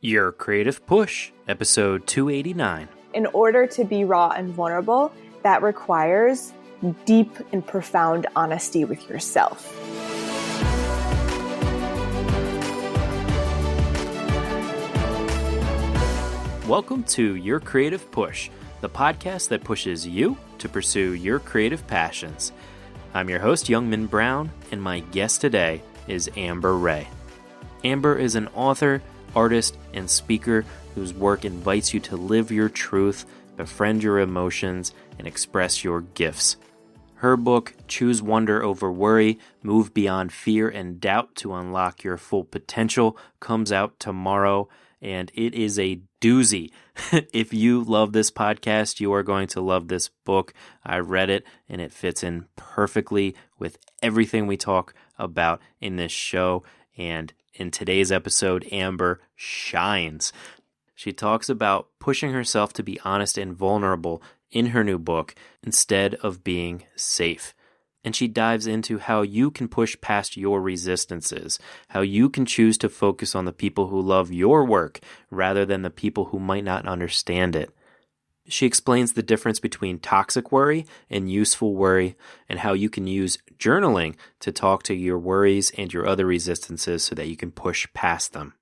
Your Creative Push, episode 289. In order to be raw and vulnerable, that requires deep and profound honesty with yourself. Welcome to Your Creative Push, the podcast that pushes you to pursue your creative passions. I'm your host, Youngman Brown, and my guest today is Amber Ray. Amber is an author, artist, and speaker whose work invites you to live your truth, befriend your emotions, and express your gifts. Her book, Choose Wonder Over Worry, Move Beyond Fear and Doubt to Unlock Your Full Potential, comes out tomorrow, and it is a doozy. If you love this podcast, you are going to love this book. I read it, and it fits in perfectly with everything we talk about in this show, and in today's episode, Amber shines. She talks about pushing herself to be honest and vulnerable in her new book instead of being safe. And she dives into how you can push past your resistances, how you can choose to focus on the people who love your work rather than the people who might not understand it. She explains the difference between toxic worry and useful worry, and how you can use journaling to talk to your worries and your other resistances so that you can push past them.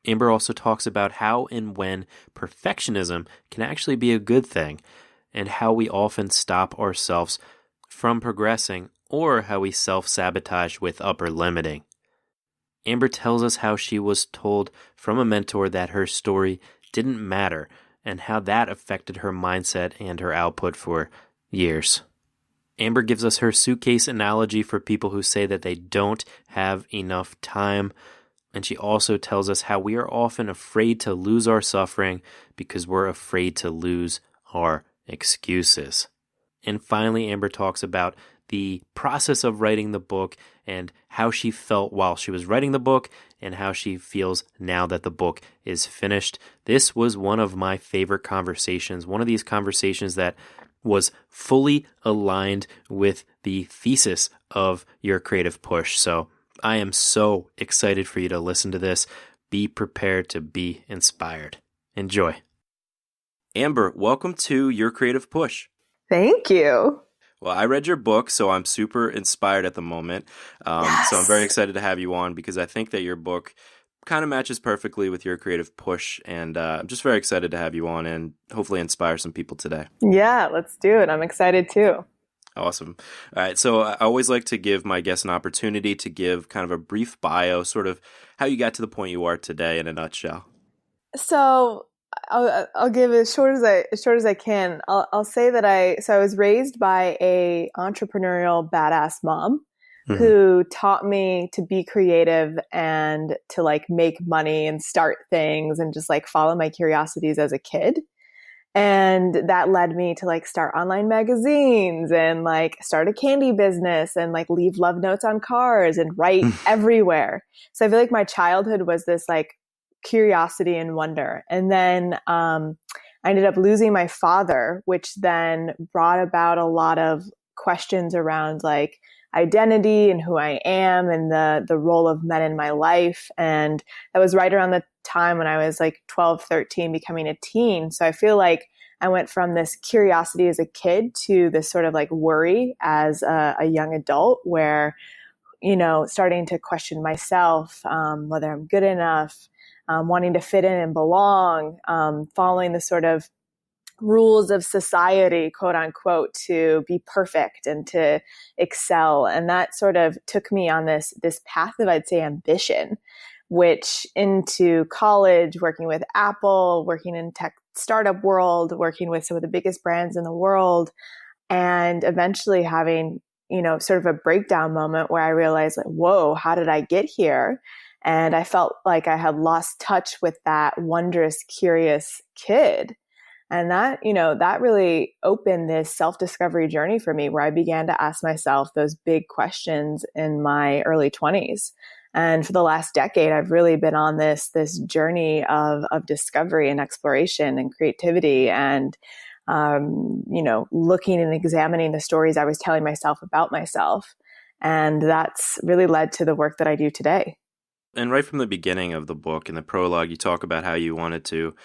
Amber also talks about how and when perfectionism can actually be a good thing, and how we often stop ourselves from progressing, or how we self-sabotage with upper limiting. Amber tells us how she was told from a mentor that her story didn't matter, and how that affected her mindset and her output for years. Amber gives us her suitcase analogy for people who say that they don't have enough time, and she also tells us how we are often afraid to lose our suffering because we're afraid to lose our excuses. And finally, Amber talks about the process of writing the book and how she felt while she was writing the book and how she feels now that the book is finished. This was one of my favorite conversations, one of these conversations that was fully aligned with the thesis of Your Creative Push. So I am so excited for you to listen to this. Be prepared to be inspired. Enjoy. Amber, welcome to Your Creative Push. Thank you. Well, I read your book, so I'm super inspired at the moment. Yes. So I'm very excited to have you on because I think that your book kind of matches perfectly with Your Creative Push, and I'm just very excited to have you on and hopefully inspire some people today. Yeah, let's do it. I'm excited too. Awesome. All right, so I always like to give my guests an opportunity to give kind of a brief bio, sort of how you got to the point you are today in a nutshell. So I'll give it as short as I can. I'll say that I was raised by a entrepreneurial badass mom who taught me to be creative and to like make money and start things and just like follow my curiosities as a kid. And that led me to like start online magazines and like start a candy business and like leave love notes on cars and write everywhere. So I feel like my childhood was this like curiosity and wonder. And then I ended up losing my father, which then brought about a lot of questions around like identity and who I am and the role of men in my life. And that was right around the time when I was like 12, 13, becoming a teen. So I feel like I went from this curiosity as a kid to this sort of like worry as a young adult where, you know, starting to question myself, whether I'm good enough, wanting to fit in and belong, following the sort of rules of society, quote unquote, to be perfect and to excel. And that sort of took me on this path of, I'd say, ambition, which into college, working with Apple, working in tech startup world, working with some of the biggest brands in the world, and eventually having, you know, sort of a breakdown moment where I realized like, whoa, how did I get here? And I felt like I had lost touch with that wondrous, curious kid. And that, you know, that really opened this self-discovery journey for me where I began to ask myself those big questions in my early 20s. And for the last decade, I've really been on this journey of discovery and exploration and creativity and, you know, looking and examining the stories I was telling myself about myself. And that's really led to the work that I do today. And right from the beginning of the book, in the prologue, you talk about how you wanted to,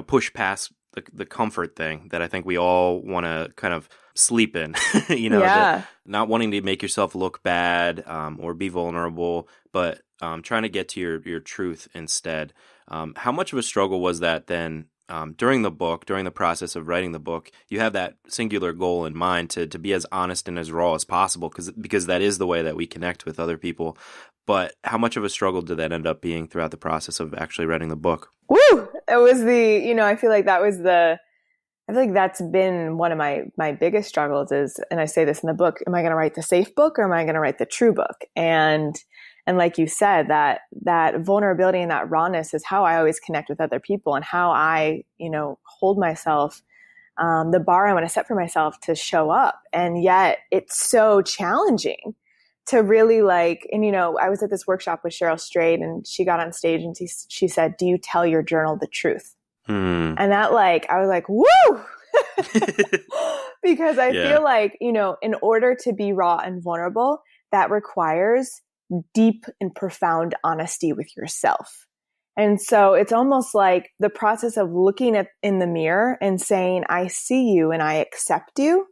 push past the comfort thing that I think we all want to kind of sleep in, that Yeah. not wanting to make yourself look bad or be vulnerable, but trying to get to your truth instead. How much of a struggle was that then during the process of writing the book? You have that singular goal in mind to be as honest and as raw as possible because that is the way that we connect with other people. But how much of a struggle did that end up being throughout the process of actually writing the book? Woo! It was I feel like I feel like that's been one of my biggest struggles is, and I say this in the book, am I going to write the safe book or am I going to write the true book? And like you said, that vulnerability and that rawness is how I always connect with other people and how I, hold myself, the bar I want to set for myself to show up. And yet it's so challenging to really I was at this workshop with Cheryl Strayed and she got on stage and she said, do you tell your journal the truth? And that I was like, woo! Because I feel like, in order to be raw and vulnerable, that requires deep and profound honesty with yourself. And so it's almost like the process of looking in the mirror and saying, I see you and I accept you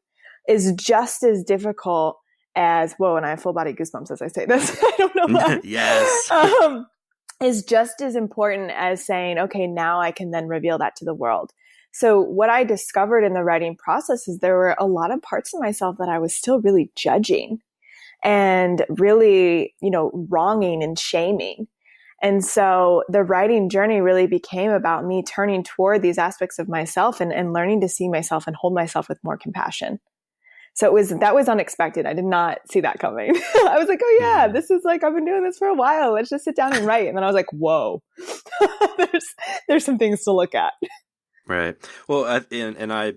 is just as difficult as, whoa, and I have full body goosebumps as I say this. I don't know why. Yes. Is just as important as saying, okay, now I can then reveal that to the world. So what I discovered in the writing process is there were a lot of parts of myself that I was still really judging and really, wronging and shaming. And so the writing journey really became about me turning toward these aspects of myself and learning to see myself and hold myself with more compassion. So that was unexpected. I did not see that coming. I was like, oh yeah, this is I've been doing this for a while. Let's just sit down and write. And then I was like, whoa, there's some things to look at. Right. Well, and I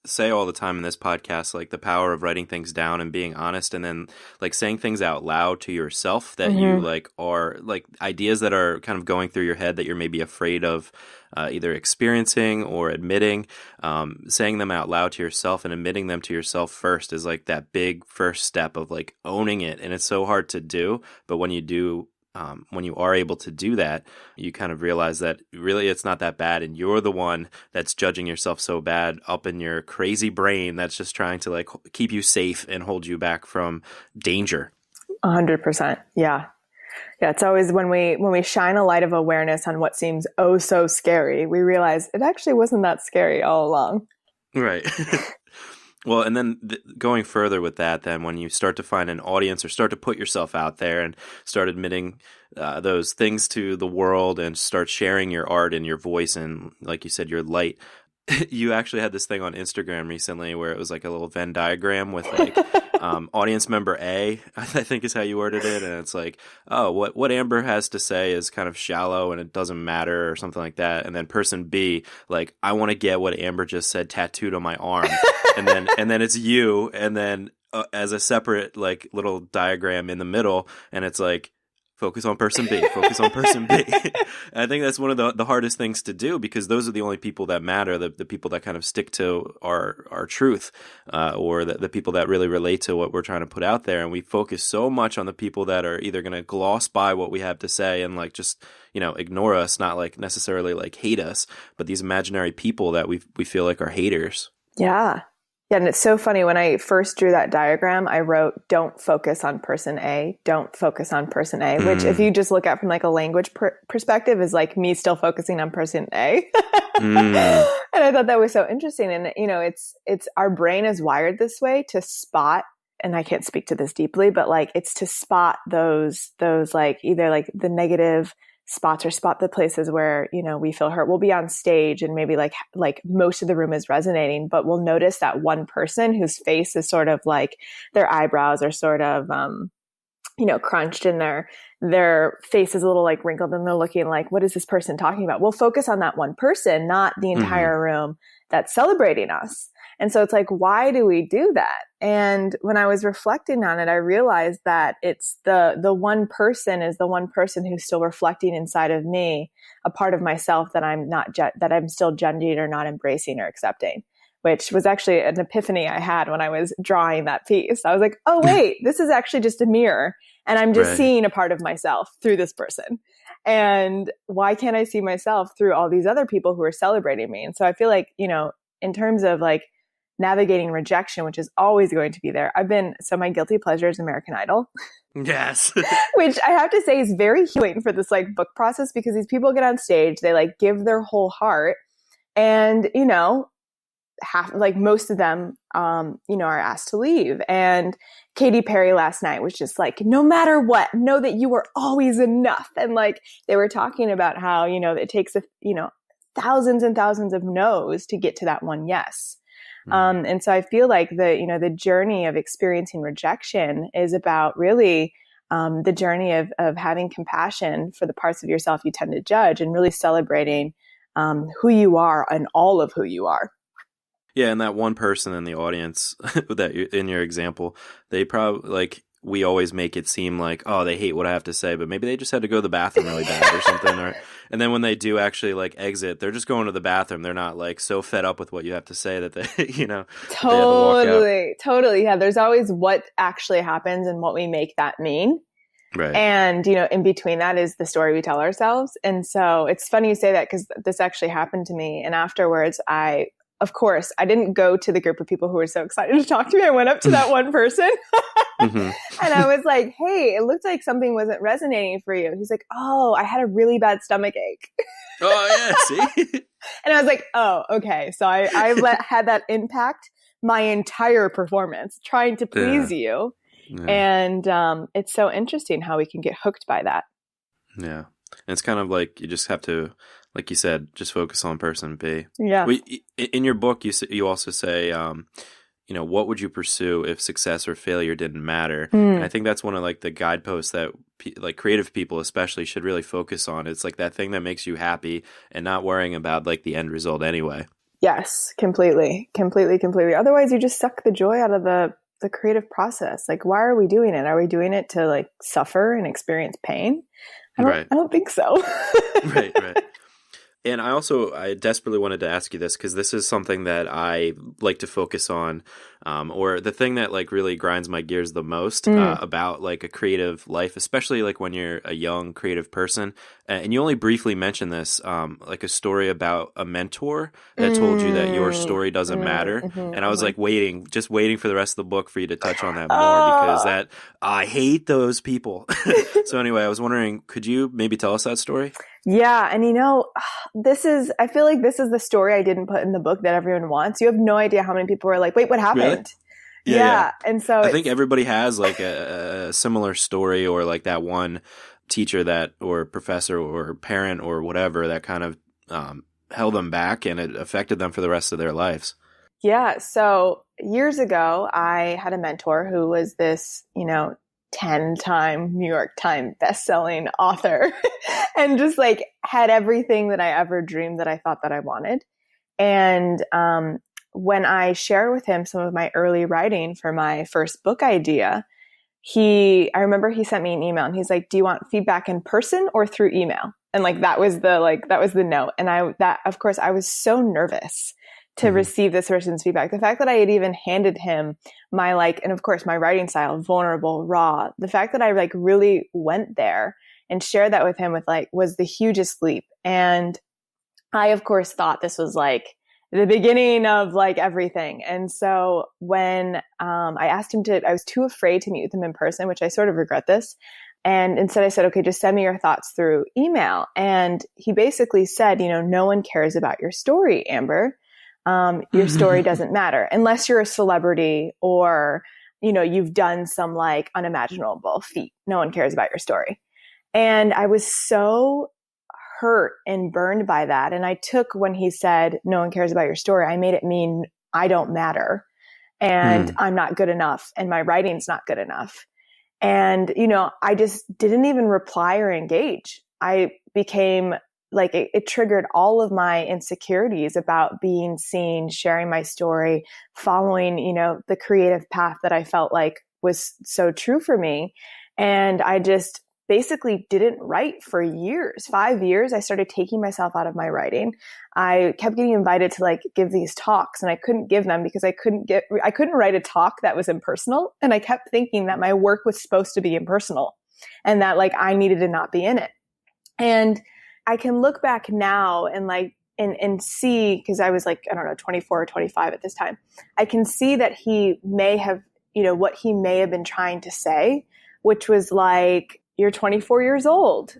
say all the time in this podcast, the power of writing things down and being honest and then saying things out loud to yourself that you are ideas that are kind of going through your head that you're maybe afraid of either experiencing or admitting, saying them out loud to yourself and admitting them to yourself first is that big first step of owning it. And it's so hard to do, but when you do, when you are able to do that, you kind of realize that really it's not that bad and you're the one that's judging yourself so bad up in your crazy brain that's just trying to keep you safe and hold you back from danger. 100%. Yeah. Yeah. It's always when we shine a light of awareness on what seems oh so scary, we realize it actually wasn't that scary all along. Right. Well, and then going further with that, then when you start to find an audience or start to put yourself out there and start admitting those things to the world and start sharing your art and your voice and, like you said, your light, you actually had this thing on Instagram recently where it was a little Venn diagram with audience member A, I think is how you worded it. And it's what Amber has to say is kind of shallow and it doesn't matter or something like that. And then person B, I want to get what Amber just said tattooed on my arm. and then it's you. And then as a separate little diagram in the middle. And it's focus on person B, focus on person B. I think that's one of the hardest things to do because those are the only people that matter, the people that kind of stick to our truth or the people that really relate to what we're trying to put out there. And we focus so much on the people that are either going to gloss by what we have to say and just, ignore us, not necessarily hate us, but these imaginary people that we feel are haters. Yeah. Yeah, and it's so funny. When I first drew that diagram, I wrote, don't focus on person A, don't focus on person A, which if you just look at from a language perspective is me still focusing on person A. And I thought that was so interesting. And, it's our brain is wired this way to spot, and I can't speak to this deeply, but it's to spot those either the negative spots or spot the places where, we feel hurt. We'll be on stage and maybe most of the room is resonating, but we'll notice that one person whose face is sort of their eyebrows are sort of, crunched and their face is a little wrinkled and they're looking what is this person talking about? We'll focus on that one person, not the entire room that's celebrating us. And so it's why do we do that? And when I was reflecting on it, I realized that it's the one person is the one person who's still reflecting inside of me, a part of myself that I'm not, that I'm still judging or not embracing or accepting, which was actually an epiphany I had when I was drawing that piece. I was like, oh, wait, this is actually just a mirror. And I'm just Right. seeing a part of myself through this person. And why can't I see myself through all these other people who are celebrating me? And so I feel like, in terms of like navigating rejection, which is always going to be there, so my guilty pleasure is American Idol. Yes. Which I have to say is very healing for this like book process, because these people get on stage, they like give their whole heart, and most of them are asked to leave. And Katy Perry last night was just like, no matter what, know that you are always enough. And like they were talking about how it takes thousands and thousands of no's to get to that one yes. And so I feel like the journey of experiencing rejection is about really the journey of having compassion for the parts of yourself you tend to judge, and really celebrating who you are and all of who you are. Yeah, and that one person in the audience in your example, they probably we always make it seem like, oh, they hate what I have to say, but maybe they just had to go to the bathroom really bad or something. And then when they do actually exit, they're just going to the bathroom. They're not so fed up with what you have to say that they, Totally, they have to walk out. totally. Yeah, there's always what actually happens and what we make that mean. Right. And, in between that is the story we tell ourselves. And so it's funny you say that, because this actually happened to me. And afterwards, of course, I didn't go to the group of people who were so excited to talk to me. I went up to that one person and I was like, hey, it looked like something wasn't resonating for you. He's like, oh, I had a really bad stomach ache. Oh, yeah, see? And I was like, oh, okay. So I had that impact my entire performance, trying to please you. Yeah. And it's so interesting how we can get hooked by that. Yeah. And it's kind of like you just have to, like you said, just focus on person B. Yeah. In your book, you also say, what would you pursue if success or failure didn't matter? And I think that's one of the guideposts that creative people especially should really focus on. It's that thing that makes you happy and not worrying about the end result anyway. Yes, completely. Otherwise, you just suck the joy out of the creative process. Why are we doing it? Are we doing it to suffer and experience pain? I don't think so. Right. And I desperately wanted to ask you this, because this is something that I like to focus on, or the thing that really grinds my gears the most about a creative life, especially when you're a young creative person. And you only briefly mentioned this, a story about a mentor that told you that your story doesn't matter. And I was waiting for the rest of the book for you to touch on that more, because I hate those people. So anyway, I was wondering, could you maybe tell us that story? Yeah. And I feel like this is the story I didn't put in the book that everyone wants. You have no idea how many people were like, wait, what happened? Really? Yeah. And so I think everybody has a similar story, or that one teacher or professor or parent or whatever that kind of held them back, and it affected them for the rest of their lives. Yeah. So years ago, I had a mentor who was this, 10-time New York Times bestselling author and just had everything that I ever dreamed that I thought that I wanted. And when I shared with him some of my early writing for my first book idea, I remember he sent me an email and he's like, do you want feedback in person or through email? And that was the note. And of course I was so nervous to receive this person's feedback. The fact that I had even handed him my and of course my writing style, vulnerable, raw, the fact that I really went there and shared that with him was the hugest leap. And I of course thought this was the beginning of everything. And so when I asked him I was too afraid to meet with him in person, which I sort of regret this. And instead I said, okay, just send me your thoughts through email. And he basically said, no one cares about your story, Amber. Your story doesn't matter unless you're a celebrity or, you've done some unimaginable feat. No one cares about your story. And I was so hurt and burned by that. And I took when he said, no one cares about your story, I made it mean I don't matter and I'm not good enough and my writing's not good enough. And, I just didn't even reply or engage. I became it triggered all of my insecurities about being seen, sharing my story, following, the creative path that I felt was so true for me. And I just basically didn't write for years. 5 years, I started taking myself out of my writing. I kept getting invited to like give these talks, and I couldn't give them because I couldn't write a talk that was impersonal. And I kept thinking that my work was supposed to be impersonal and that like I needed to not be in it. And I can look back now and like, and see, because I was like, I don't know, 24 or 25 at this time. I can see that he may have, what he may have been trying to say, which was like, you're 24 years old,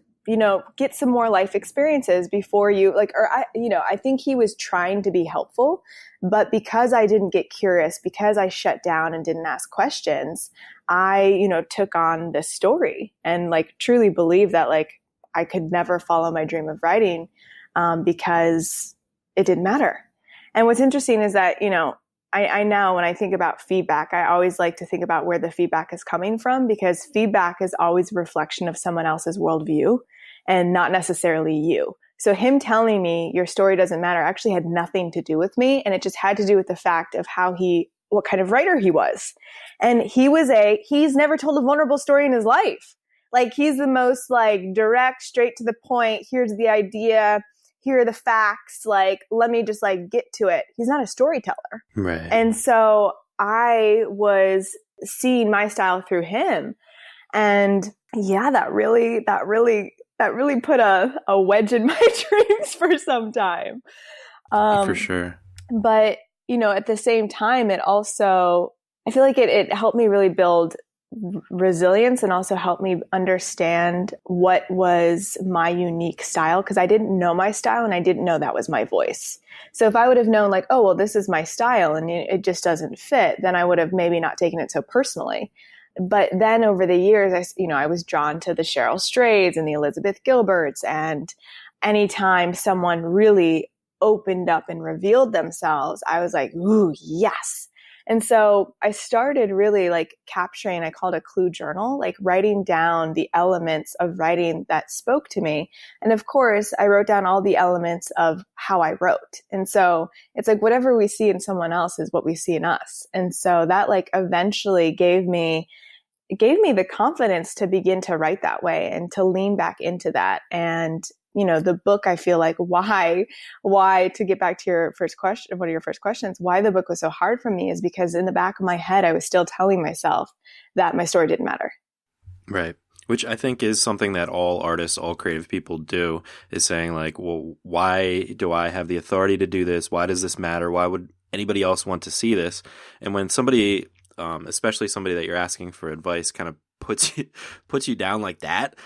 get some more life experiences before you like, or I think he was trying to be helpful, but because I didn't get curious, because I shut down and didn't ask questions, I, took on this story and like truly believe that like I could never follow my dream of writing because it didn't matter. And what's interesting is that, I now, when I think about feedback, I always like to think about where the feedback is coming from, because feedback is always a reflection of someone else's worldview and not necessarily you. So him telling me your story doesn't matter actually had nothing to do with me. And it just had to do with the fact of what kind of writer he was. And he's never told a vulnerable story in his life. Like he's the most like direct, straight to the point. Here's the idea. Here are the facts. Like, let me just like get to it. He's not a storyteller. Right. And so I was seeing my style through him. And yeah, that really put a wedge in my dreams for some time. For sure. But, at the same time, it also, I feel like it helped me really build resilience and also helped me understand what was my unique style, because I didn't know my style and I didn't know that was my voice. So if I would have known like, oh, well, this is my style and it just doesn't fit, then I would have maybe not taken it so personally. But then over the years, I was drawn to the Cheryl Strays and the Elizabeth Gilberts. And anytime someone really opened up and revealed themselves, I was like, ooh, yes. And so I started really like capturing, I called it a clue journal, like writing down the elements of writing that spoke to me. And of course, I wrote down all the elements of how I wrote. And so it's like whatever we see in someone else is what we see in us. And so that like eventually gave me the confidence to begin to write that way and to lean back into that. And the book, I feel like why, to get back to your first question, one of your first questions, why the book was so hard for me is because in the back of my head, I was still telling myself that my story didn't matter. Right. Which I think is something that all artists, all creative people do, is saying like, well, why do I have the authority to do this? Why does this matter? Why would anybody else want to see this? And when somebody, especially somebody that you're asking for advice, kind of puts you down like that,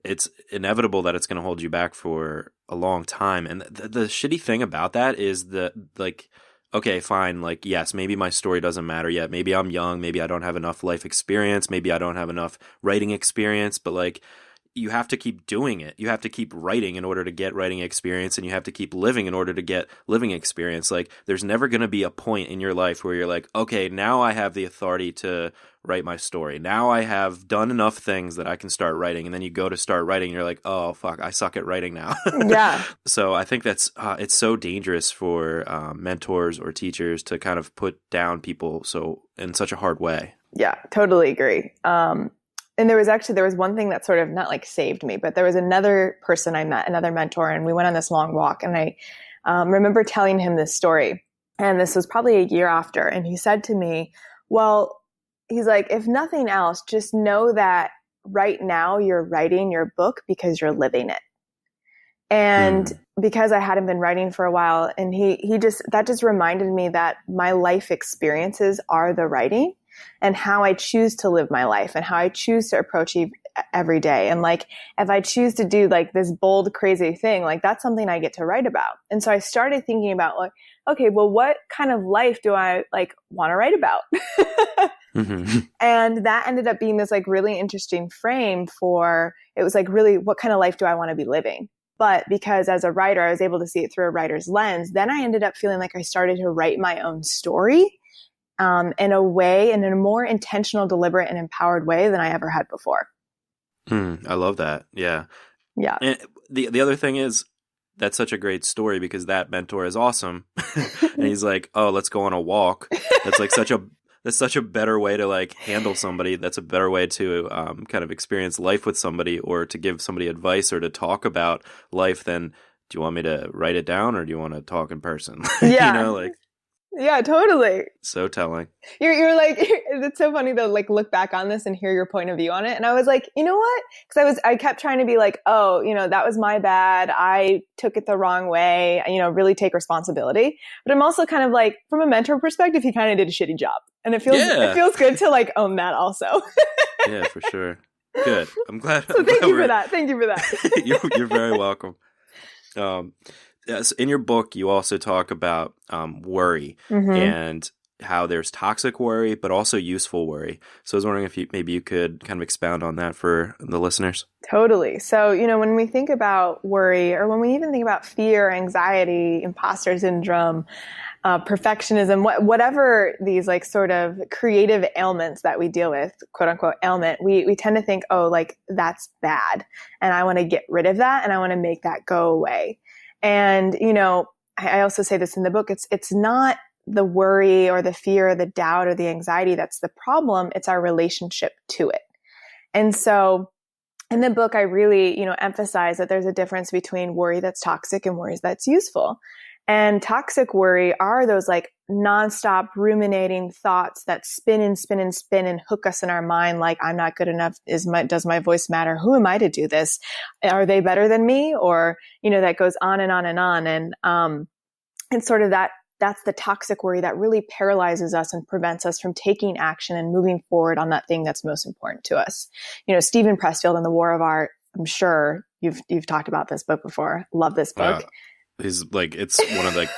it's inevitable that it's going to hold you back for a long time. And the shitty thing about that is that, like, okay, fine. Like, yes, maybe my story doesn't matter yet. Maybe I'm young. Maybe I don't have enough life experience. Maybe I don't have enough writing experience. But like, you have to keep doing it. You have to keep writing in order to get writing experience, and you have to keep living in order to get living experience. Like, there's never going to be a point in your life where you're like, okay, now I have the authority to write my story. Now I have done enough things that I can start writing. And then you go to start writing and you're like, oh, fuck, I suck at writing now. Yeah. So I think that's, it's so dangerous for mentors or teachers to kind of put down people in such a hard way. Yeah, totally agree. And there was one thing that sort of not like saved me, but there was another person I met, another mentor, and we went on this long walk. And I remember telling him this story, and this was probably a year after. And he said to me, well, he's like, if nothing else, just know that right now you're writing your book because you're living it. And because I hadn't been writing for a while, and that just reminded me that my life experiences are the writing, and how I choose to live my life and how I choose to approach every day. And like, if I choose to do like this bold, crazy thing, like that's something I get to write about. And so I started thinking about like, okay, well, what kind of life do I like want to write about? Mm-hmm. And that ended up being this like really interesting frame it was like, really, what kind of life do I want to be living? But because as a writer, I was able to see it through a writer's lens, then I ended up feeling like I started to write my own story in a more intentional, deliberate, and empowered way than I ever had before. I love that. Yeah. Yeah. And the other thing is, that's such a great story because that mentor is awesome. And he's like, oh, let's go on a walk. That's That's such a better way to like handle somebody. That's a better way to kind of experience life with somebody, or to give somebody advice, or to talk about life than, do you want me to write it down, or do you want to talk in person? Yeah. Like, yeah, totally. so telling. You're like, it's so funny to like look back on this and hear your point of view on it. And I was like, you know what? Because I kept trying to be like, oh, that was my bad. I took it the wrong way, really take responsibility. But I'm also kind of like, from a mentor perspective, he kind of did a shitty job. And it feels good to like own that also. Yeah, for sure. Good. I'm glad. So thank you for that. Thank you for that. You're very welcome. Yes, in your book, you also talk about worry and how there's toxic worry, but also useful worry. So I was wondering if maybe you could kind of expound on that for the listeners. Totally. So, when we think about worry, or when we even think about fear, anxiety, imposter syndrome, perfectionism, whatever these like sort of creative ailments that we deal with, quote unquote ailment, we tend to think, oh, like that's bad. And I want to get rid of that, and I want to make that go away. And, I also say this in the book, it's not the worry or the fear or the doubt or the anxiety that's the problem. It's our relationship to it. And so in the book, I really, emphasize that there's a difference between worry that's toxic and worry that's useful. And toxic worry are those like nonstop ruminating thoughts that spin and spin and spin and hook us in our mind. Like, I'm not good enough. Does my voice matter? Who am I to do this? Are they better than me? Or, that goes on and on and on. And sort of that's the toxic worry that really paralyzes us and prevents us from taking action and moving forward on that thing that's most important to us. Stephen Pressfield in The War of Art, I'm sure you've talked about this book before. Love this book. It's one of like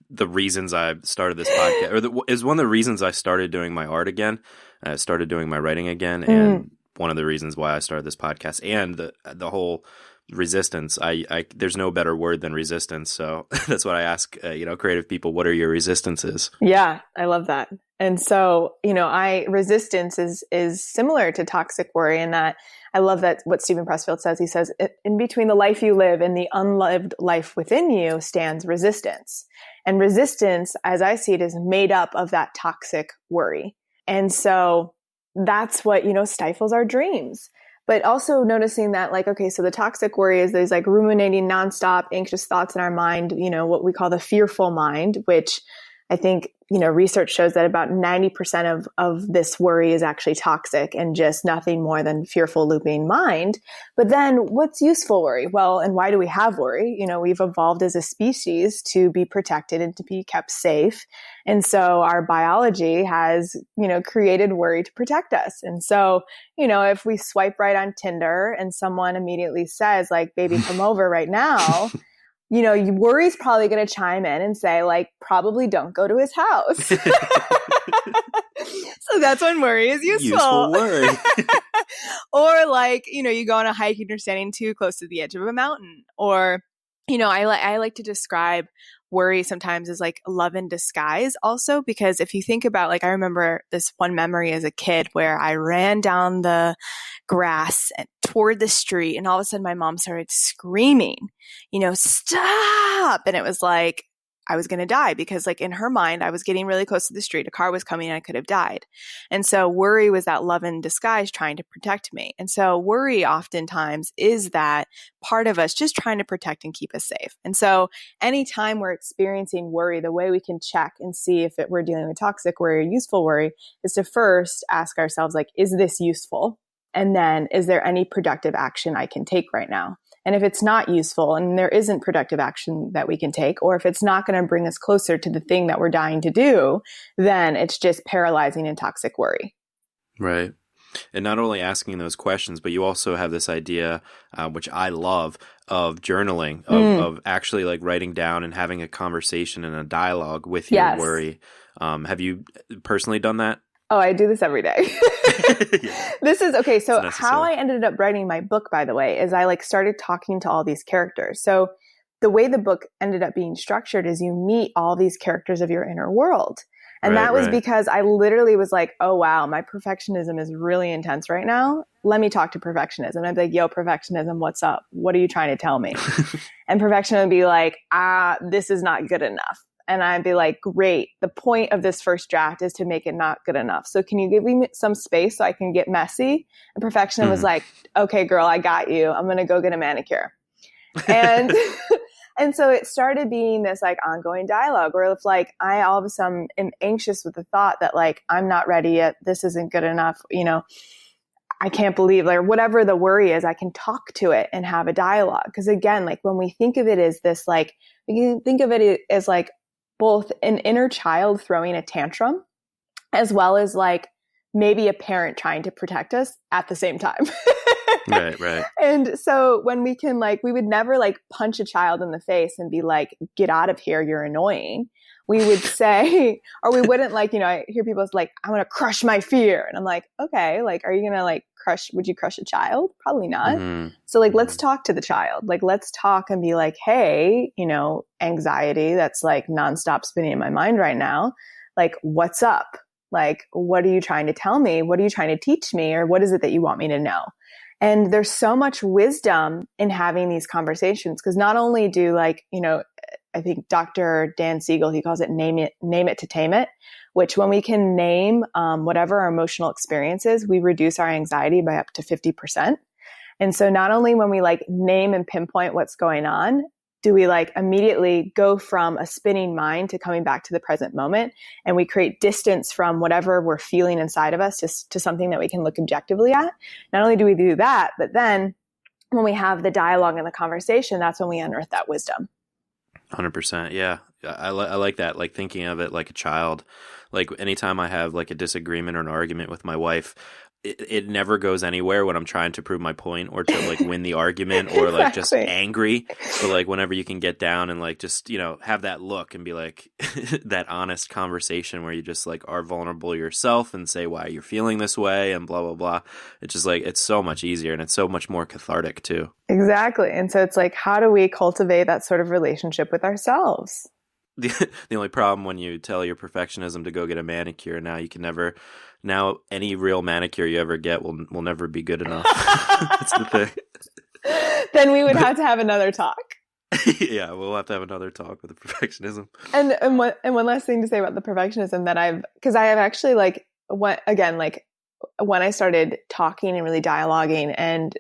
the reasons I started this podcast, or is one of the reasons I started doing my art again. I started doing my writing again, and one of the reasons why I started this podcast, and the whole resistance. There's no better word than resistance. So that's what I ask, creative people. What are your resistances? Yeah, I love that. And so, resistance is similar to toxic worry, in that I love that what Stephen Pressfield says. He says, in between the life you live and the unlived life within you stands resistance. And resistance, as I see it, is made up of that toxic worry. And so that's what, stifles our dreams. But also noticing that, like, okay, so the toxic worry is these like ruminating, nonstop, anxious thoughts in our mind, what we call the fearful mind, which I think, research shows that about 90% of this worry is actually toxic and just nothing more than fearful looping mind. But then what's useful worry? Well, and why do we have worry? We've evolved as a species to be protected and to be kept safe. And so our biology has, created worry to protect us. And so, if we swipe right on Tinder and someone immediately says like, baby, come over right now, worry's probably going to chime in and say, like, probably don't go to his house. So that's when worry is useful. Useful worry. Or like, you go on a hike and you're standing too close to the edge of a mountain. Or, I like to describe worry sometimes as like love in disguise also, because if you think about, like, I remember this one memory as a kid where I ran down the grass and toward the street, and all of a sudden my mom started screaming, stop. And it was like, I was going to die, because like in her mind, I was getting really close to the street. A car was coming and I could have died. And so worry was that love in disguise trying to protect me. And so worry oftentimes is that part of us just trying to protect and keep us safe. And so anytime we're experiencing worry, the way we can check and see if we're dealing with toxic worry or useful worry is to first ask ourselves, like, is this useful? And then, is there any productive action I can take right now? And if it's not useful and there isn't productive action that we can take, or if it's not going to bring us closer to the thing that we're dying to do, then it's just paralyzing and toxic worry. Right. And not only asking those questions, but you also have this idea, which I love, of journaling, of actually like writing down and having a conversation and a dialogue with your worry. Have you personally done that? Oh, I do this every day. Yeah. This is okay. So how I ended up writing my book, by the way, is I like started talking to all these characters. So the way the book ended up being structured is you meet all these characters of your inner world. And that was because I literally was like, oh, wow, my perfectionism is really intense right now. Let me talk to perfectionism. I'd be like, yo, perfectionism, what's up? What are you trying to tell me? And perfectionism would be like, this is not good enough. And I'd be like, great. The point of this first draft is to make it not good enough. So can you give me some space so I can get messy? And perfectionism was like, okay, girl, I got you. I'm going to go get a manicure. And, and so it started being this like ongoing dialogue where it's like, I all of a sudden am anxious with the thought that like, I'm not ready yet. This isn't good enough. You know, I can't believe, like, whatever the worry is, I can talk to it and have a dialogue. Because again, like when we think of it as this, like, we can think of it as like both an inner child throwing a tantrum, as well as like maybe a parent trying to protect us at the same time. Right. And so when we can, like, we would never like punch a child in the face and be like, get out of here, you're annoying. We would say, or we wouldn't, like, you know, I hear people like, I want to crush my fear. And I'm like, okay, like, are you going to like would you crush a child? Probably not. Mm-hmm. So like, let's talk to the child. Like, let's talk and be like, hey, you know, anxiety that's like nonstop spinning in my mind right now. Like, what's up? Like, what are you trying to tell me? What are you trying to teach me? Or what is it that you want me to know? And there's so much wisdom in having these conversations, because not only do, like, you know, I think Dr. Dan Siegel, he calls it name it to tame it, which when we can name whatever our emotional experience is, we reduce our anxiety by up to 50%. And so not only when we like name and pinpoint what's going on, do we like immediately go from a spinning mind to coming back to the present moment, and we create distance from whatever we're feeling inside of us to something that we can look objectively at. Not only do we do that, but then when we have the dialogue and the conversation, that's when we unearth that wisdom. 100%. Yeah. I like that. Like thinking of it like a child. Like anytime I have like a disagreement or an argument with my wife, it never goes anywhere when I'm trying to prove my point or to like win the argument or like just angry. But like whenever you can get down and like just, you know, have that look and be like that honest conversation where you just like are vulnerable yourself and say why you're feeling this way and blah, blah, blah. It's just like, it's so much easier and it's so much more cathartic too. Exactly. And so it's like, how do we cultivate that sort of relationship with ourselves? The only problem when you tell your perfectionism to go get a manicure, now any real manicure you ever get will never be good enough. That's the thing. Then we would have to have another talk. Yeah, we'll have to have another talk with the perfectionism. And one last thing to say about the perfectionism that because I have actually like, when I started talking and really dialoguing and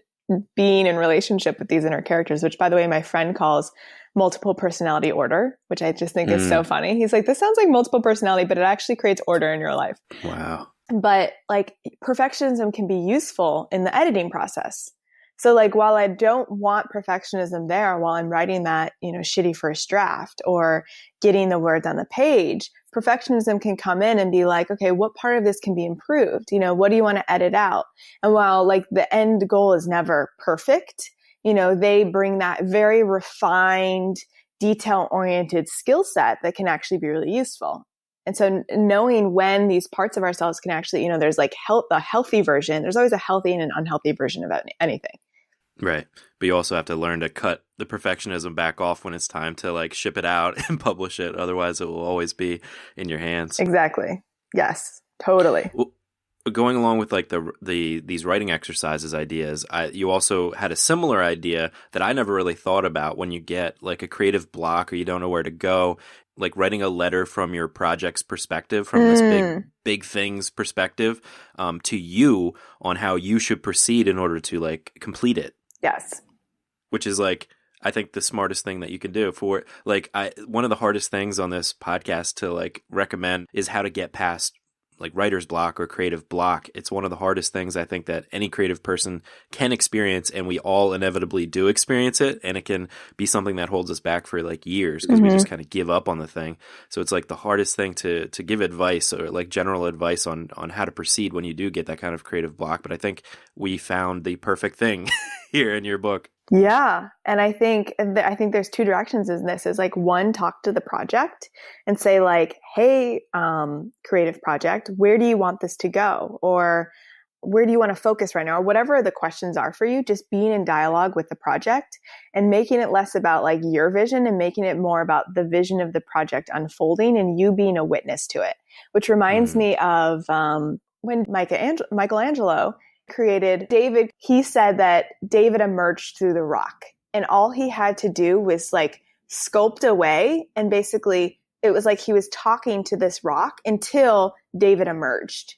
being in relationship with these inner characters, which by the way, my friend calls multiple personality order, which I just think is so funny. He's like, this sounds like multiple personality, but it actually creates order in your life. Wow. But like perfectionism can be useful in the editing process. So like, while I don't want perfectionism there while I'm writing that, you know, shitty first draft or getting the words on the page, perfectionism can come in and be like, okay, what part of this can be improved? You know, what do you want to edit out? And while like the end goal is never perfect, you know, they bring that very refined, detail-oriented skill set that can actually be really useful. And so knowing when these parts of ourselves can actually, you know, there's like a healthy version. There's always a healthy and an unhealthy version of anything. Right. But you also have to learn to cut the perfectionism back off when it's time to like ship it out and publish it. Otherwise, it will always be in your hands. Exactly. Yes, totally. Well, going along with like these writing exercises ideas, you also had a similar idea that I never really thought about when you get like a creative block or you don't know where to go, like writing a letter from your project's perspective, from this big things perspective, to you on how you should proceed in order to like complete it. Yes. Which is like, I think the smartest thing that you can do for like, one of the hardest things on this podcast to like recommend is how to get past like writer's block or creative block. It's one of the hardest things I think that any creative person can experience, and we all inevitably do experience it, and it can be something that holds us back for like years because we just kind of give up on the thing. So it's like the hardest thing to give advice or like general advice on how to proceed when you do get that kind of creative block. But I think we found the perfect thing here in your book. Yeah. And I think there's two directions in this. Is like, one, talk to the project and say like, hey, creative project, where do you want this to go? Or where do you want to focus right now? Or whatever the questions are for you, just being in dialogue with the project and making it less about like your vision and making it more about the vision of the project unfolding and you being a witness to it, which reminds me of when Michelangelo created David. He said that David emerged through the rock, and all he had to do was like sculpt away, and basically it was like he was talking to this rock until David emerged.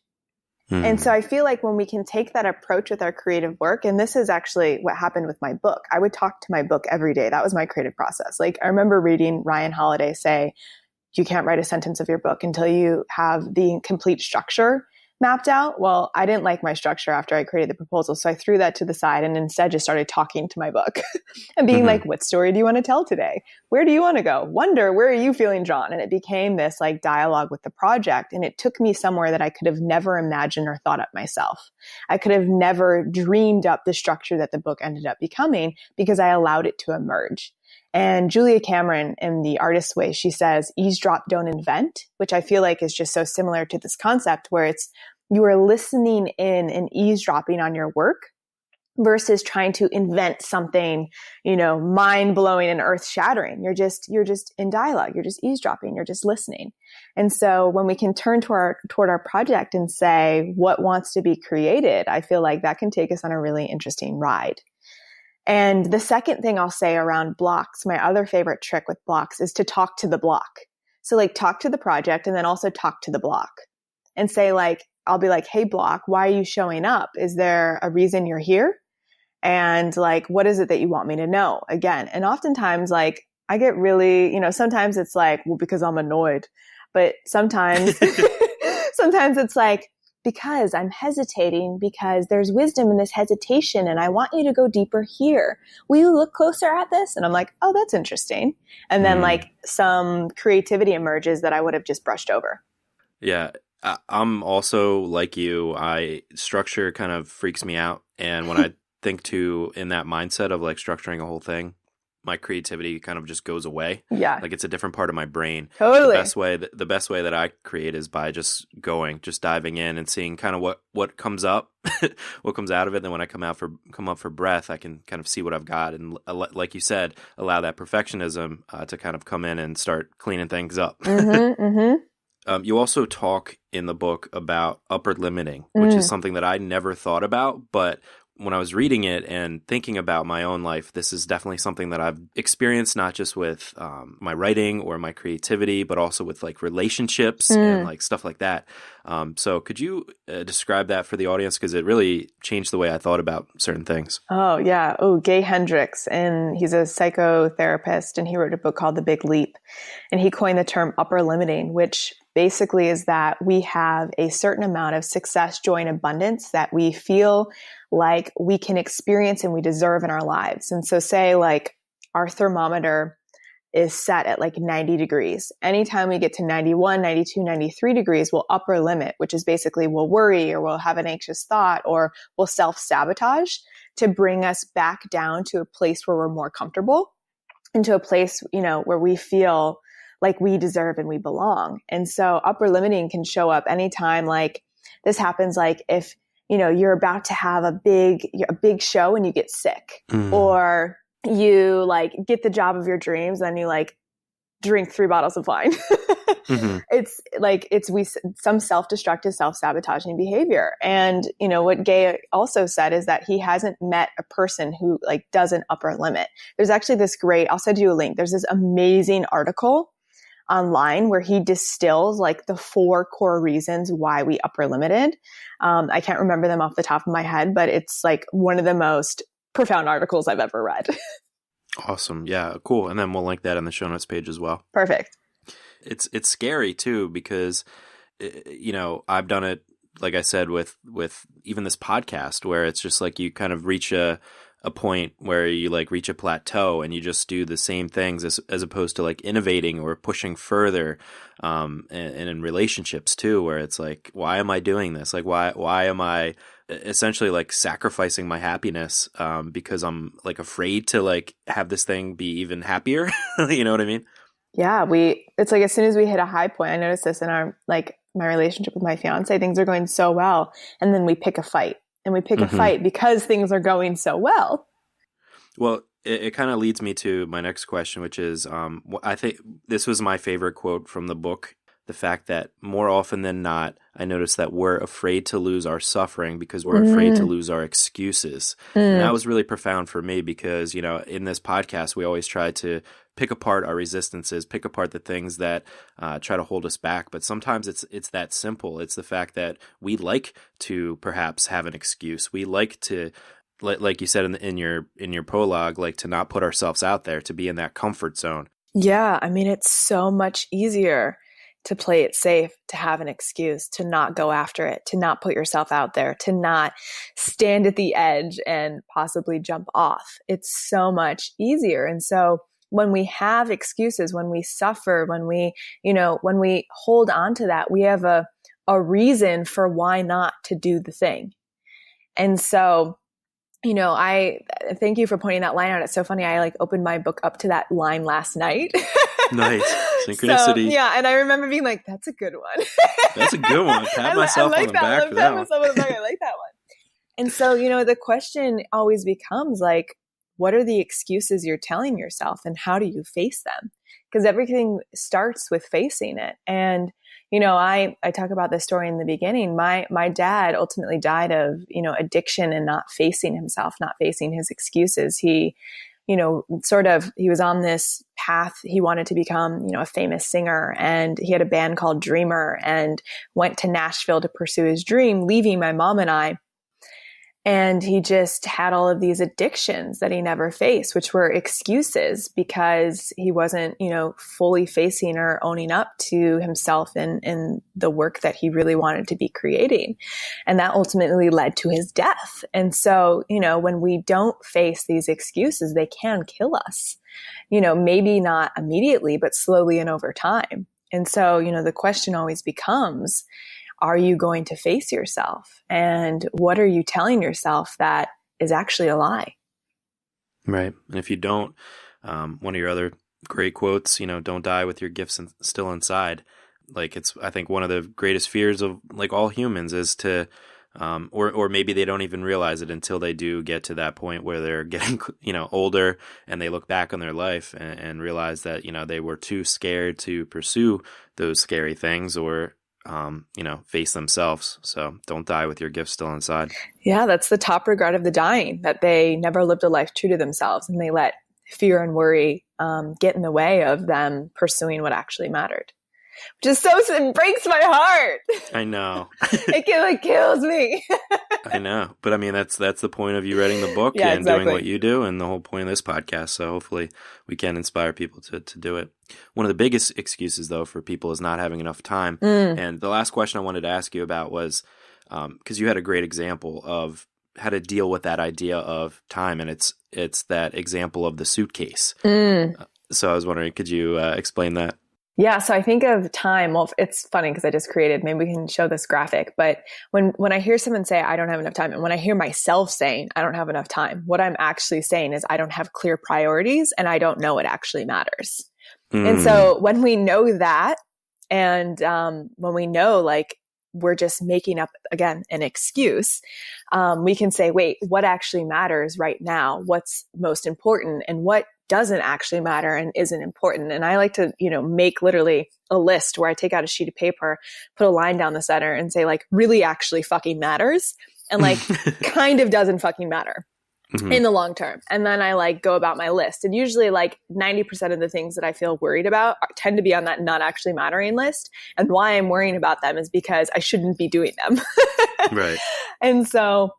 And so I feel like when we can take that approach with our creative work, and this is actually what happened with my book. I would talk to my book every day. That was my creative process. Like, I remember reading Ryan Holiday say, you can't write a sentence of your book until you have the complete structure mapped out. Well, I didn't like my structure after I created the proposal. So I threw that to the side and instead just started talking to my book and being like, what story do you want to tell today? Where do you want to go? Wonder, where are you feeling drawn? And it became this like dialogue with the project. And it took me somewhere that I could have never imagined or thought up myself. I could have never dreamed up the structure that the book ended up becoming because I allowed it to emerge. And Julia Cameron, in The Artist's Way, she says, eavesdrop, don't invent, which I feel like is just so similar to this concept where it's you are listening in and eavesdropping on your work versus trying to invent something, mind blowing and earth shattering. You're just in dialogue. You're just eavesdropping. You're just listening. And so when we can turn toward our project and say what wants to be created, I feel like that can take us on a really interesting ride. And the second thing I'll say around blocks, my other favorite trick with blocks is to talk to the block. So like talk to the project and then also talk to the block and say like, I'll be like, hey block, why are you showing up? Is there a reason you're here? And like, what is it that you want me to know? Again, and oftentimes like I get really, sometimes it's like, well, because I'm annoyed, but sometimes, sometimes it's like, because I'm hesitating because there's wisdom in this hesitation and I want you to go deeper here. Will you look closer at this? And I'm like, oh, that's interesting. And then like some creativity emerges that I would have just brushed over. Yeah. I'm also like you. Structure kind of freaks me out. And when I think in that mindset of like structuring a whole thing, my creativity kind of just goes away. Yeah. Like it's a different part of my brain. Totally. The best way that I create is by just diving in and seeing kind of what comes up, what comes out of it. And then when I come up for breath, I can kind of see what I've got. And like you said, allow that perfectionism to kind of come in and start cleaning things up. You also talk in the book about upper limiting, which is something that I never thought about, but when I was reading it and thinking about my own life, this is definitely something that I've experienced, not just with my writing or my creativity, but also with like relationships and like stuff like that. So could you describe that for the audience? Because it really changed the way I thought about certain things. Oh, yeah. Oh, Gay Hendricks. And he's a psychotherapist and he wrote a book called The Big Leap. And he coined the term upper limiting, which basically is that we have a certain amount of success, joy, and abundance that we feel like we can experience and we deserve in our lives. And so say like our thermometer is set at like 90 degrees. Anytime we get to 91, 92, 93 degrees, we'll upper limit, which is basically we'll worry or we'll have an anxious thought or we'll self-sabotage to bring us back down to a place where we're more comfortable, into a place, where we feel like we deserve and we belong. And so upper limiting can show up anytime like this happens, like if you're about to have a big show and you get sick or you like get the job of your dreams and you like drink 3 bottles of wine. It's like, some self-destructive, self-sabotaging behavior. And, what Gay also said is that he hasn't met a person who like doesn't upper limit. There's actually I'll send you a link. There's this amazing article online where he distills like the 4 core reasons why we upper limited. I can't remember them off the top of my head, but it's like one of the most profound articles I've ever read. Awesome. Yeah, cool. And then we'll link that in the show notes page as well. Perfect. It's scary too, because, I've done it, like I said, with even this podcast where it's just like you kind of reach a point where you like reach a plateau and you just do the same things as opposed to like innovating or pushing further. And in relationships too, where it's like, why am I doing this? Like, why am I essentially like sacrificing my happiness because I'm like afraid to like have this thing be even happier? You know what I mean? Yeah, it's like as soon as we hit a high point, I noticed this in our like my relationship with my fiance, things are going so well, and then we pick a fight. And we pick a fight because things are going so well. Well, it kind of leads me to my next question, which is, I think this was my favorite quote from the book the fact that more often than not, I notice that we're afraid to lose our suffering because we're afraid to lose our excuses. And that was really profound for me because, in this podcast, we always try to pick apart our resistances, pick apart the things that try to hold us back. But sometimes it's that simple. It's the fact that we like to perhaps have an excuse. We like to, like you said in your prologue, like to not put ourselves out there, to be in that comfort zone. Yeah, I mean, it's so much easier to play it safe, to have an excuse, to not go after it, to not put yourself out there, to not stand at the edge and possibly jump off. It's so much easier. And so when we have excuses, when we suffer, when we hold on to that, we have a reason for why not to do the thing. And so, I thank you for pointing that line out. It's so funny. I opened my book up to that line last night. Nice. Synchronicity. So, yeah. And I remember being like, that's a good one. That's a good one. Pat myself on the back for that one. I like that one. And so, the question always becomes like, what are the excuses you're telling yourself and how do you face them? Because everything starts with facing it. And, I talk about this story in the beginning. My dad ultimately died of, addiction and not facing himself, not facing his excuses. He, he was on this path. He wanted to become, a famous singer, and he had a band called Dreamer and went to Nashville to pursue his dream, leaving my mom and I. And he just had all of these addictions that he never faced, which were excuses because he wasn't, fully facing or owning up to himself and the work that he really wanted to be creating. And that ultimately led to his death. And so, when we don't face these excuses, they can kill us, maybe not immediately, but slowly and over time. And so, the question always becomes, are you going to face yourself? And what are you telling yourself that is actually a lie? Right. And if you don't, one of your other great quotes, don't die with your gifts still inside. It's, I think, one of the greatest fears of all humans is to, or maybe they don't even realize it until they do get to that point where they're getting, older and they look back on their life and realize that, they were too scared to pursue those scary things or, face themselves. So don't die with your gifts still inside. Yeah, that's the top regret of the dying, that they never lived a life true to themselves and they let fear and worry get in the way of them pursuing what actually mattered. Which is it breaks my heart. I know. It kills me. I know. But I mean, that's the point of you writing the book and doing what you do, and the whole point of this podcast. So hopefully we can inspire people to do it. One of the biggest excuses, though, for people is not having enough time. And the last question I wanted to ask you about was, because you had a great example of how to deal with that idea of time, and it's that example of the suitcase. So I was wondering, could you explain that? Yeah. So I think of time. Well, it's funny because I just created, maybe we can show this graphic, but when I hear someone say, I don't have enough time, and when I hear myself saying, I don't have enough time, what I'm actually saying is I don't have clear priorities and I don't know what actually matters. And so when we know that, and when we know we're just making up, again, an excuse, we can say, wait, what actually matters right now? What's most important and what doesn't actually matter and isn't important? And I like to, make literally a list where I take out a sheet of paper, put a line down the center and say really actually fucking matters and kind of doesn't fucking matter. In the long term. And then I go about my list. And usually 90% of the things that I feel worried about tend to be on that not actually mattering list. And why I'm worrying about them is because I shouldn't be doing them. Right. And so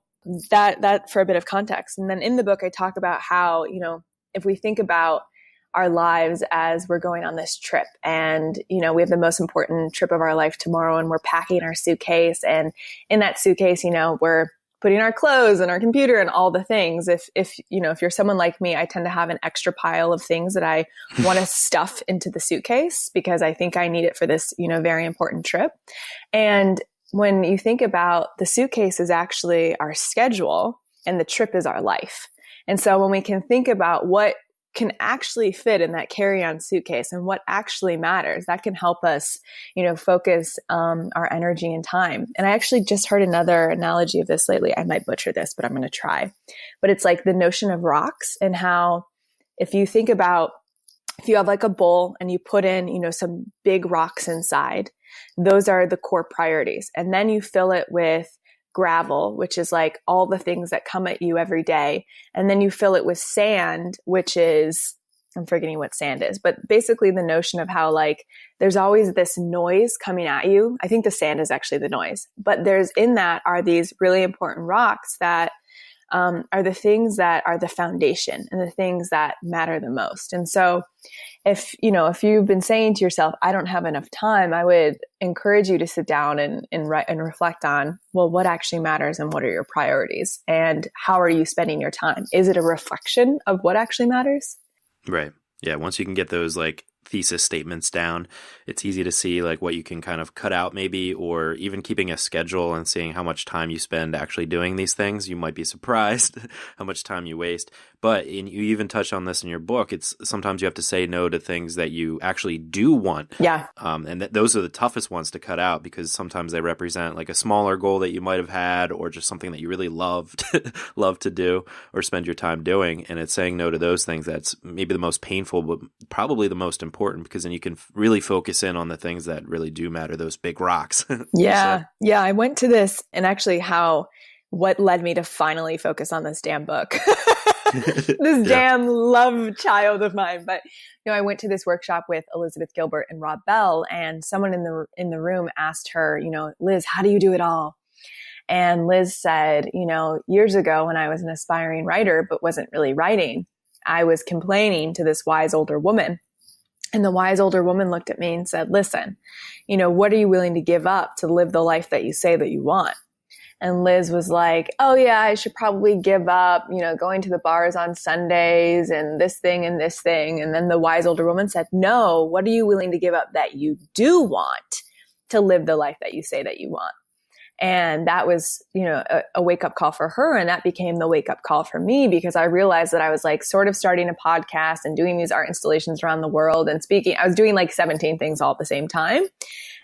that for a bit of context. And then in the book, I talk about how, if we think about our lives as we're going on this trip and, we have the most important trip of our life tomorrow and we're packing our suitcase. And in that suitcase, we're putting our clothes and our computer and all the things. If you're someone like me, I tend to have an extra pile of things that I want to stuff into the suitcase because I think I need it for this, very important trip. And when you think about the suitcase is actually our schedule and the trip is our life. And so when we can think about what can actually fit in that carry-on suitcase and what actually matters, that can help us, focus our energy and time. And I actually just heard another analogy of this lately. I might butcher this, but I'm going to try. But it's the notion of rocks and how if you think about if you have like a bowl and you put in, some big rocks inside, those are the core priorities. And then you fill it with gravel, which is like all the things that come at you every day. And then you fill it with sand, which is, I'm forgetting what sand is, but basically the notion of how like there's always this noise coming at you. I think the sand is actually the noise, but in that are these really important rocks that are the things that are the foundation and the things that matter the most. And so if you've been saying to yourself, I don't have enough time, I would encourage you to sit down and write and reflect on, well, what actually matters and what are your priorities and how are you spending your time? Is it a reflection of what actually matters? Right. Yeah. Once you can get those like thesis statements down, it's easy to see like what you can kind of cut out maybe, or even keeping a schedule and seeing how much time you spend actually doing these things. You might be surprised how much time you waste. But you even touch on this in your book. It's sometimes you have to say no to things that you actually do want. Yeah. And those are the toughest ones to cut out because sometimes they represent like a smaller goal that you might have had, or just something that you really love to do or spend your time doing. And it's saying no to those things that's maybe the most painful, but probably the most important, because then you can really focus in on the things that really do matter, those big rocks. Yeah. Yeah. I went to this, and actually what led me to finally focus on this damn book. This damn love child of mine. But I went to this workshop with Elizabeth Gilbert and Rob Bell, and someone in the room asked her, Liz, how do you do it all? And Liz said, years ago when I was an aspiring writer but wasn't really writing, I was complaining to this wise older woman. And the wise older woman looked at me and said, listen, what are you willing to give up to live the life that you say that you want? And Liz was like, oh yeah, I should probably give up, going to the bars on Sundays and this thing and this thing. And then the wise older woman said, no, what are you willing to give up that you do want to live the life that you say that you want? And that was, a wake up call for her. And that became the wake up call for me, because I realized that I was like sort of starting a podcast and doing these art installations around the world and speaking. I was doing like 17 things all at the same time.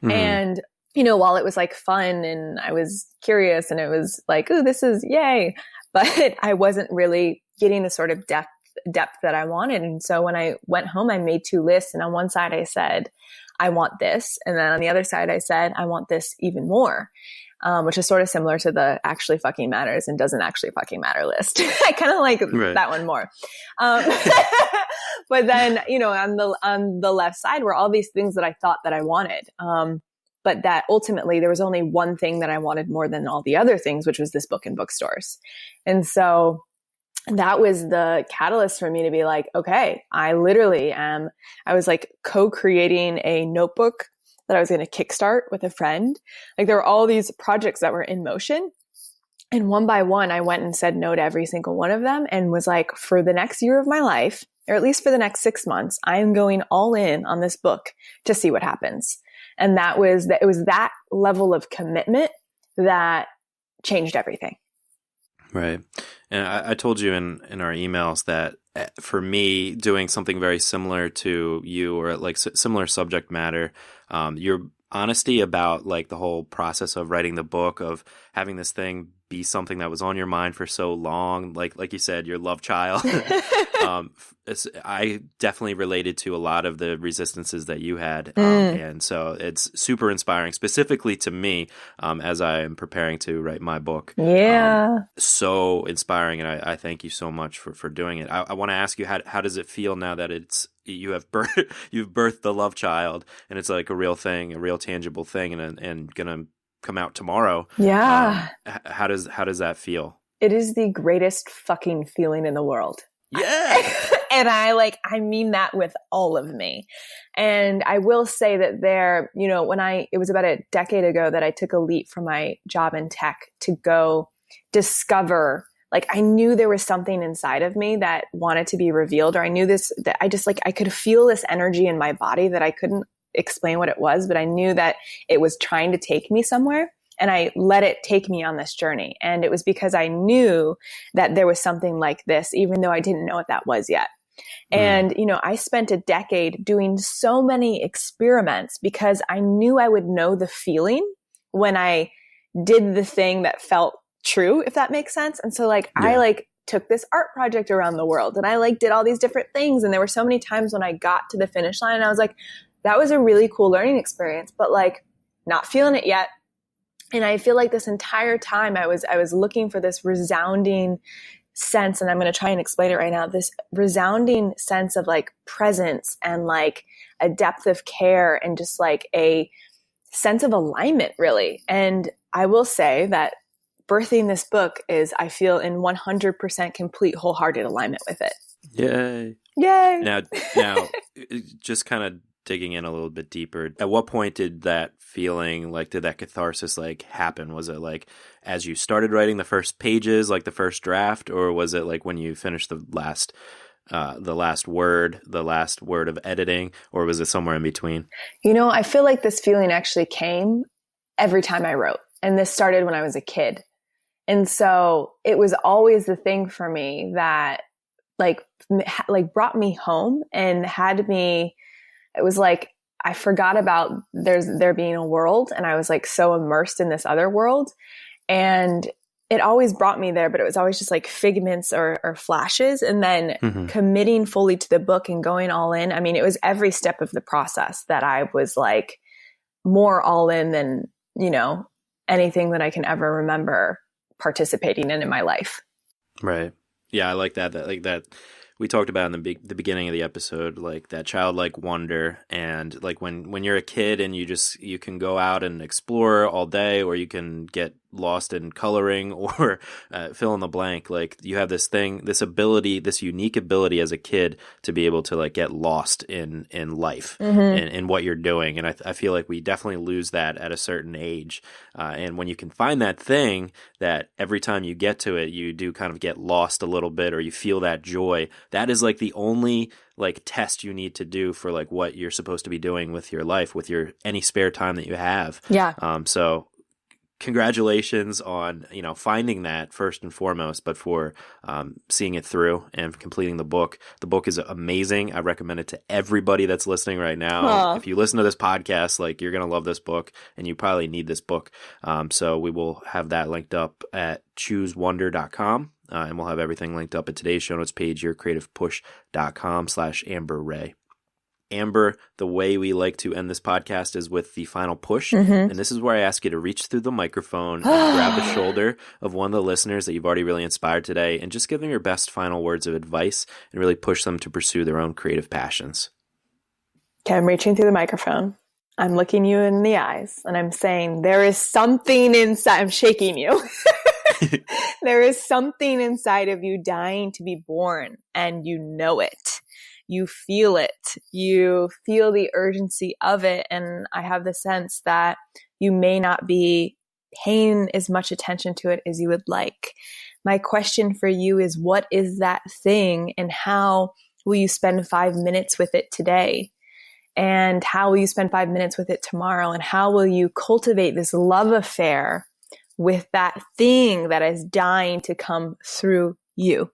Mm-hmm. And while it was like fun and I was curious and it was like, oh, this is yay. But I wasn't really getting the sort of depth that I wanted. And so when I went home, I made 2 lists. And on one side I said, I want this. And then on the other side, I said, I want this even more. Which is sort of similar to the actually fucking matters and doesn't actually fucking matter list. I kind of like that one more. But then, on the left side were all these things that I thought that I wanted. But that ultimately there was only one thing that I wanted more than all the other things, which was this book in bookstores. And so that was the catalyst for me to be like, okay, I was like co-creating a notebook that I was going to kickstart with a friend. Like there were all these projects that were in motion. And one by one, I went and said no to every single one of them and was like, for the next year of my life, or at least for the next 6 months, I am going all in on this book to see what happens. And it was that level of commitment that changed everything. Right. And I told you in our emails that for me, doing something very similar to you, or like similar subject matter, your honesty about like the whole process of writing the book, of having this thing be something that was on your mind for so long, like you said, your love child. I definitely related to a lot of the resistances that you had. And so it's super inspiring, specifically to me, as I am preparing to write my book. Yeah. So inspiring. And I thank you so much for doing it. I want to ask you, how does it feel now that you've birthed the love child, and it's like a real thing, a real tangible thing, and gonna come out tomorrow? Yeah. How does that feel? It is the greatest fucking feeling in the world. Yeah. And I mean that with all of me. And I will say that it was about a decade ago that I took a leap from my job in tech to go discover, like I knew there was something inside of me that wanted to be revealed, or I knew that I could feel this energy in my body that I couldn't explain what it was, but I knew that it was trying to take me somewhere. And I let it take me on this journey. And it was because I knew that there was something like this, even though I didn't know what that was yet. And, I spent a decade doing so many experiments because I knew I would know the feeling when I did the thing that felt true, if that makes sense. And so I took this art project around the world and I like did all these different things. And there were so many times when I got to the finish line and I was like, that was a really cool learning experience, but like not feeling it yet. And I feel like this entire time I was looking for this resounding sense, and I'm going to try and explain it right now, this resounding sense of like presence and like a depth of care and just like a sense of alignment, really. And I will say that birthing this book is, I feel, in 100% complete, wholehearted alignment with it. Yay. Yay. Now, just kind of digging in a little bit deeper, at what point did that feeling, like, did that catharsis like happen? Was it like as you started writing the first pages, like the first draft, or was it like when you finished the last word of editing, or was it somewhere in between? You know, I feel like this feeling actually came every time I wrote, and this started when I was a kid. And so it was always the thing for me that like brought me home and had me, it was like I forgot about there being a world, and I was like so immersed in this other world, and it always brought me there, but it was always just like figments or flashes. And then committing fully to the book and going all in. I mean, it was every step of the process that I was like more all in than, you know, anything that I can ever remember participating in my life. Right. Yeah, I like that. That we talked about in the beginning of the episode, like that childlike wonder, and like when you're a kid and you can go out and explore all day, or you can get lost in coloring or fill in the blank. Like you have this unique ability as a kid to be able to like get lost in life and in what you're doing. And I feel like we definitely lose that at a certain age. And when you can find that thing that every time you get to it, you do kind of get lost a little bit, or you feel that joy, that is like the only like test you need to do for like what you're supposed to be doing with your life, with your any spare time that you have. Yeah. So congratulations on, you know, finding that first and foremost, but for seeing it through and completing the book. The book is amazing. I recommend it to everybody that's listening right now. Aww. If you listen to this podcast, like you're going to love this book, and you probably need this book. So we will have that linked up at choosewonder.com. And we'll have everything linked up at today's show notes page, yourcreativepush.com/Amber Ray. Amber, the way we like to end this podcast is with the final push. And this is where I ask you to reach through the microphone and grab the shoulder of one of the listeners that you've already really inspired today, and just give them your best final words of advice and really push them to pursue their own creative passions. Okay, I'm reaching through the microphone. I'm looking you in the eyes, and I'm saying, there is something inside. I'm shaking you. There is something inside of you dying to be born, and you know it. You feel it. You feel the urgency of it. And I have the sense that you may not be paying as much attention to it as you would like. My question for you is, what is that thing, and how will you spend 5 minutes with it today? And how will you spend 5 minutes with it tomorrow? And how will you cultivate this love affair with that thing that is dying to come through you?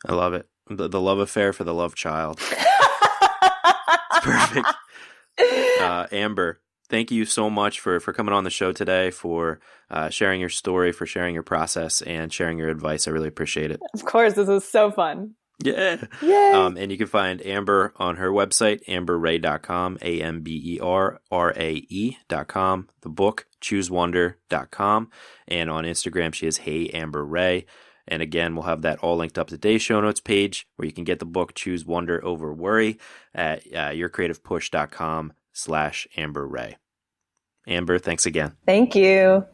I love it. The love affair for the love child. It's perfect. Amber, thank you so much for coming on the show today, for sharing your story, for sharing your process, and sharing your advice. I really appreciate it. Of course, this was so fun. Yeah. Yay. And you can find Amber on her website, amberray.com, AMBERRAE.com. The book, choosewonder.com. And on Instagram, she is Hey Amber Ray. And again, we'll have that all linked up to today's show notes page, where you can get the book Choose Wonder Over Worry at yourcreativepush.com/Amber Ray. Amber, thanks again. Thank you.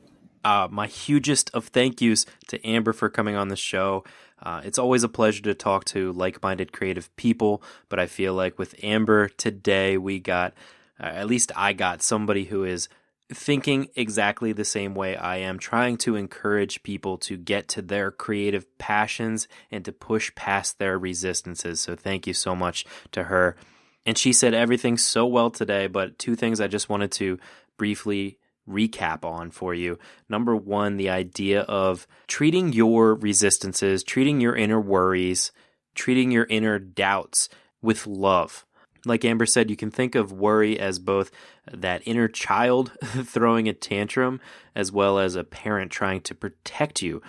My hugest of thank yous to Amber for coming on the show. It's always a pleasure to talk to like-minded creative people, but I feel like with Amber today, we got, at least I got, somebody who is thinking exactly the same way I am, trying to encourage people to get to their creative passions and to push past their resistances. So thank you so much to her. And she said everything so well today, but two things I just wanted to briefly recap on for you. Number one, the idea of treating your resistances, treating your inner worries, treating your inner doubts with love. Like Amber said, you can think of worry as both that inner child throwing a tantrum, as well as a parent trying to protect you.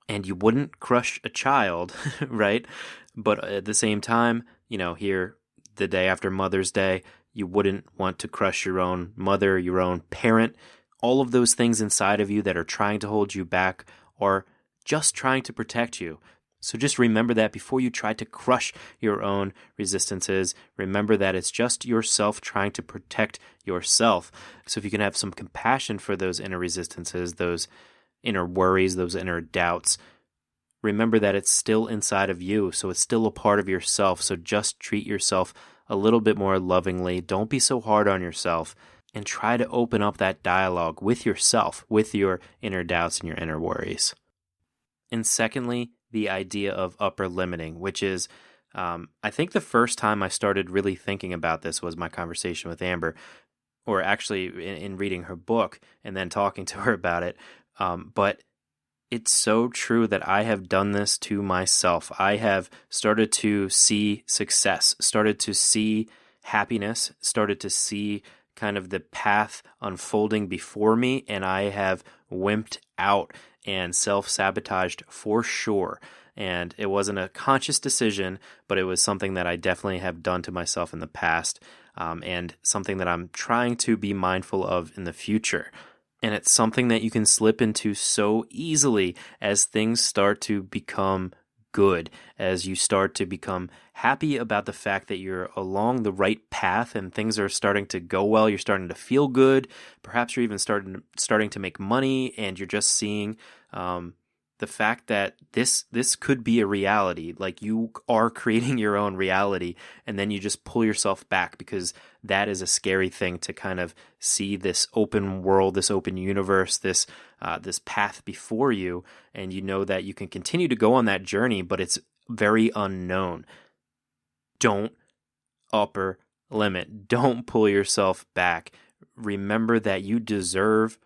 and you wouldn't crush a child, right? But at the same time, here the day after Mother's Day, you wouldn't want to crush your own mother, your own parent. All of those things inside of you that are trying to hold you back are just trying to protect you. So just remember that before you try to crush your own resistances. Remember that it's just yourself trying to protect yourself. So if you can have some compassion for those inner resistances, those inner worries, those inner doubts, remember that it's still inside of you. So it's still a part of yourself. So just treat yourself a little bit more lovingly. Don't be so hard on yourself, and try to open up that dialogue with yourself, with your inner doubts and your inner worries. And secondly, the idea of upper limiting, which is, I think the first time I started really thinking about this was my conversation with Amber, or actually in reading her book and then talking to her about it. But it's so true that I have done this to myself. I have started to see success, started to see happiness, started to see kind of the path unfolding before me, and I have wimped out and self-sabotaged for sure. And it wasn't a conscious decision, but it was something that I definitely have done to myself in the past, and something that I'm trying to be mindful of in the future. And it's something that you can slip into so easily as things start to become good, as you start to become happy about the fact that you're along the right path and things are starting to go well. You're starting to feel good. Perhaps you're even starting to make money, and you're just seeing the fact that this could be a reality. Like, you are creating your own reality, and then you just pull yourself back, because that is a scary thing to kind of see this open world, this open universe, this path before you, and you know that you can continue to go on that journey, but it's very unknown. Don't upper limit. Don't pull yourself back. Remember that you deserve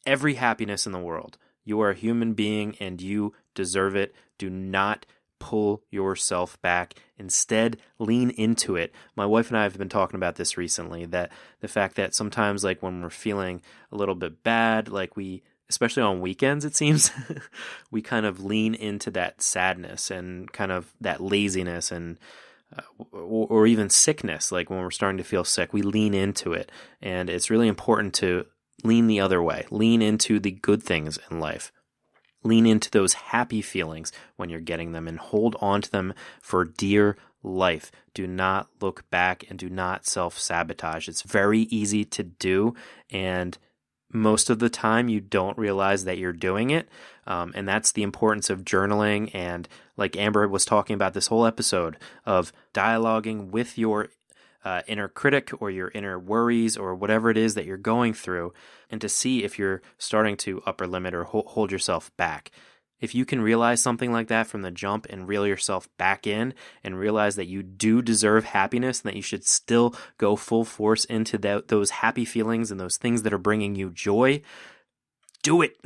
every happiness in the world. You are a human being and you deserve it. Do not pull yourself back. Instead, lean into it. My wife and I have been talking about this recently, that the fact that sometimes, like, when we're feeling a little bit bad, like, we, especially on weekends, it seems, we kind of lean into that sadness and kind of that laziness and or even sickness. Like, when we're starting to feel sick, we lean into it. And it's really important to lean the other way. Lean into the good things in life. Lean into those happy feelings when you're getting them, and hold on to them for dear life. Do not look back, and do not self-sabotage. It's very easy to do, and most of the time you don't realize that you're doing it. And that's the importance of journaling, and like Amber was talking about this whole episode, of dialoguing with your inner critic or your inner worries or whatever it is that you're going through, and to see if you're starting to upper limit or hold yourself back. If you can realize something like that from the jump and reel yourself back in and realize that you do deserve happiness and that you should still go full force into those happy feelings and those things that are bringing you joy, do it.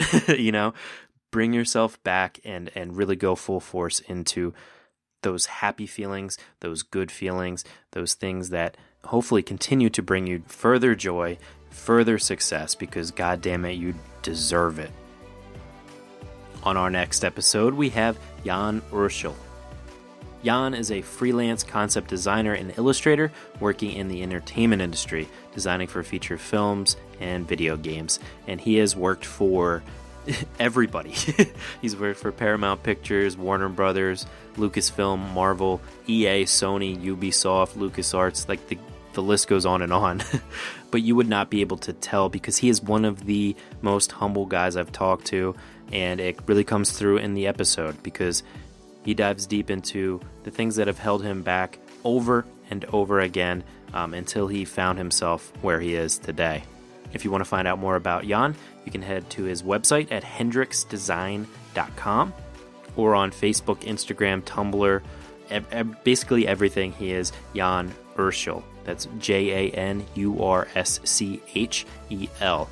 Bring yourself back and really go full force into those happy feelings, those good feelings, those things that hopefully continue to bring you further joy, further success, because God damn it, you deserve it. On our next episode, we have Jan Urschel. Jan is a freelance concept designer and illustrator working in the entertainment industry, designing for feature films and video games. And he has worked for everybody. He's worked for Paramount Pictures, Warner Brothers, Lucasfilm, Marvel, EA, Sony, Ubisoft, LucasArts, like the list goes on and on. But you would not be able to tell, because he is one of the most humble guys I've talked to, and it really comes through in the episode, because he dives deep into the things that have held him back over and over again, until he found himself where he is today. If you want to find out more about Jan, you can head to his website at hendrixdesign.com, or on Facebook, Instagram, Tumblr, basically everything. He is Jan Urschel. That's JANURSCHEL.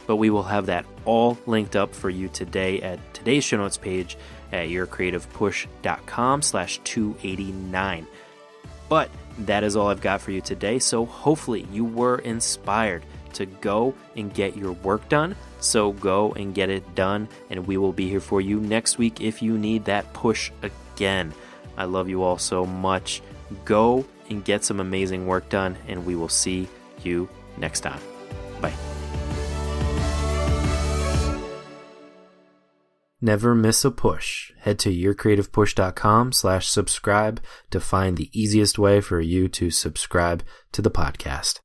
But we will have that all linked up for you today at today's show notes page at yourcreativepush.com/289. But that is all I've got for you today. So hopefully you were inspired to go and get your work done. So go and get it done, and we will be here for you next week if you need that push again. I love you all so much. Go and get some amazing work done, and we will see you next time. Bye. Never miss a push. Head to yourcreativepush.com/subscribe to find the easiest way for you to subscribe to the podcast.